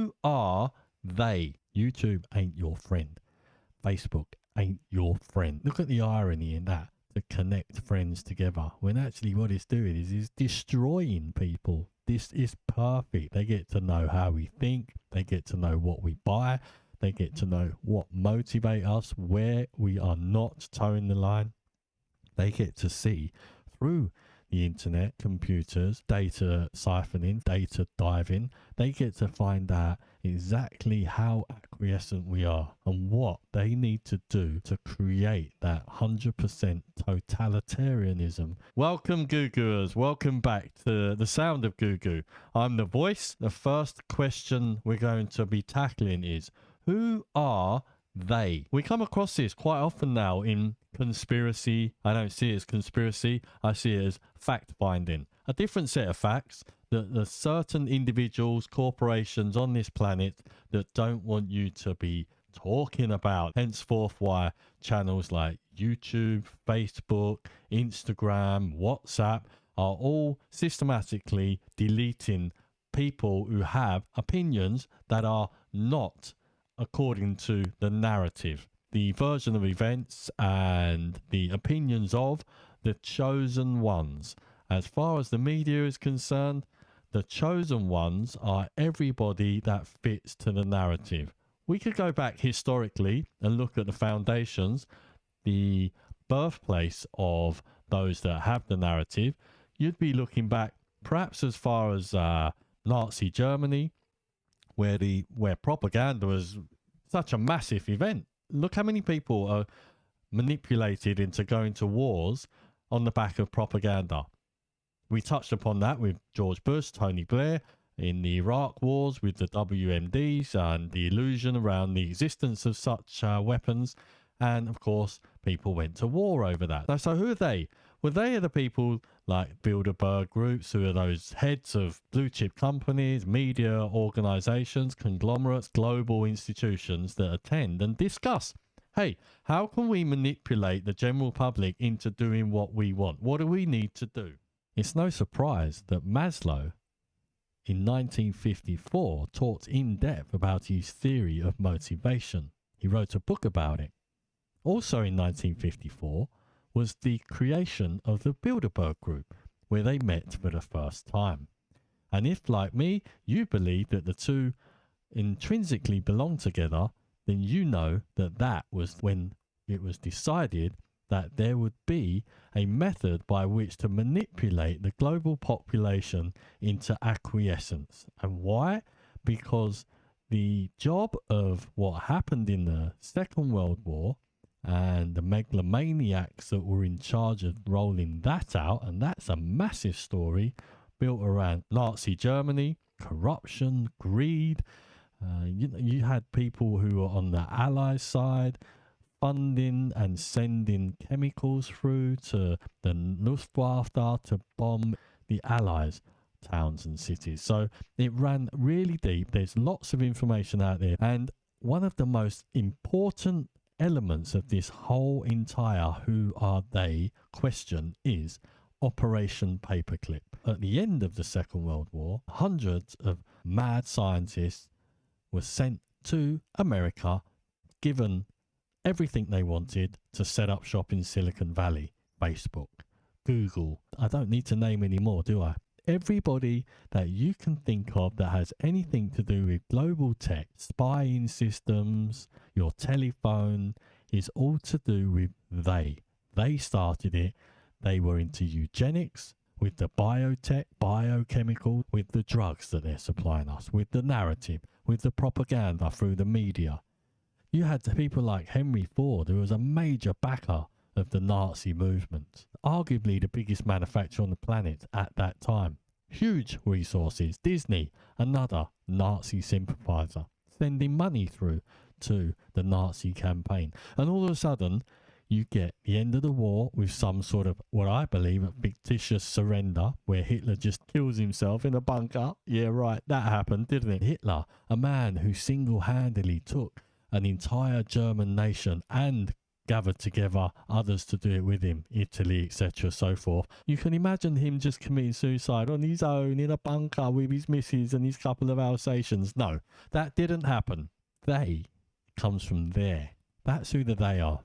Who are they? YouTube ain't your friend. Facebook ain't your friend. Look at the irony in that, to connect friends together, when actually what it's doing is destroying people. This is perfect. They get to know how we think. They get to know what we buy. They get to know what motivates us, where we are not towing the line. They get to see through the internet, computers, data siphoning, data diving. They get to find out exactly how acquiescent we are and what they need to do to create that 100% totalitarianism. Welcome, Guguers. Welcome back to the Sound of Gugu. I'm the voice. The first question we're going to be tackling is, who are they? We come across this quite often now in conspiracy. I don't see it as conspiracy. I see it as fact finding. A different set of facts that there's certain individuals, corporations on this planet that don't want you to be talking about. Henceforth, why channels like YouTube, Facebook, Instagram, WhatsApp are all systematically deleting people who have opinions that are not according to the narrative, the version of events and the opinions of the chosen ones. As far as the media is concerned, the chosen ones are everybody that fits to the narrative. We could go back historically and look at the foundations, the birthplace of those that have the narrative. You'd be looking back perhaps as far as Nazi Germany, where propaganda was such a massive event. Look how many people are manipulated into going to wars on the back of propaganda. We touched upon that with George Bush, Tony Blair, in the Iraq wars with the WMDs and the illusion around the existence of such weapons. And of course, people went to war over that. So who are they? Well, they are the people like Bilderberg Groups, who are those heads of blue chip companies, media organizations, conglomerates, global institutions that attend and discuss, hey, how can we manipulate the general public into doing what we want? What do we need to do? It's no surprise that Maslow in 1954 talked in depth about his theory of motivation. He wrote a book about it. Also in 1954 was the creation of the Bilderberg Group, where they met for the first time. And if, like me, you believe that the two intrinsically belong together, then you know that that was when it was decided that there would be a method by which to manipulate the global population into acquiescence. And why? Because the job of what happened in the Second World War and the megalomaniacs that were in charge of rolling that out, and that's a massive story built around Nazi Germany, corruption, greed. You had people who were on the Allies side funding and sending chemicals through to the Luftwaffe to bomb the Allies' towns and cities. So it ran really deep. There's lots of information out there. And one of the most important elements of this whole entire who are they question is Operation Paperclip. At the end of the Second World War, hundreds of mad scientists were sent to America, given everything they wanted to set up shop in Silicon Valley. Facebook, Google, I don't need to name any more, do I? Everybody that you can think of that has anything to do with global tech, spying systems, your telephone, is all to do with they. They started it. They were into eugenics, with the biotech, biochemical, with the drugs that they're supplying us, with the narrative, with the propaganda through the media. You had people like Henry Ford, who was a major backer of the Nazi movement, arguably the biggest manufacturer on the planet at that time. Huge resources. Disney, another Nazi sympathizer, sending money through to the Nazi campaign. And all of a sudden, you get the end of the war with some sort of, what I believe, a fictitious surrender where Hitler just kills himself in a bunker. Yeah, right, that happened, didn't it? Hitler, a man who single-handedly took an entire German nation and gathered together others to do it with him, Italy, etc., so forth. You can imagine him just committing suicide on his own in a bunker with his missus and his couple of Alsatians. No, that didn't happen. They comes from there. That's who the they are.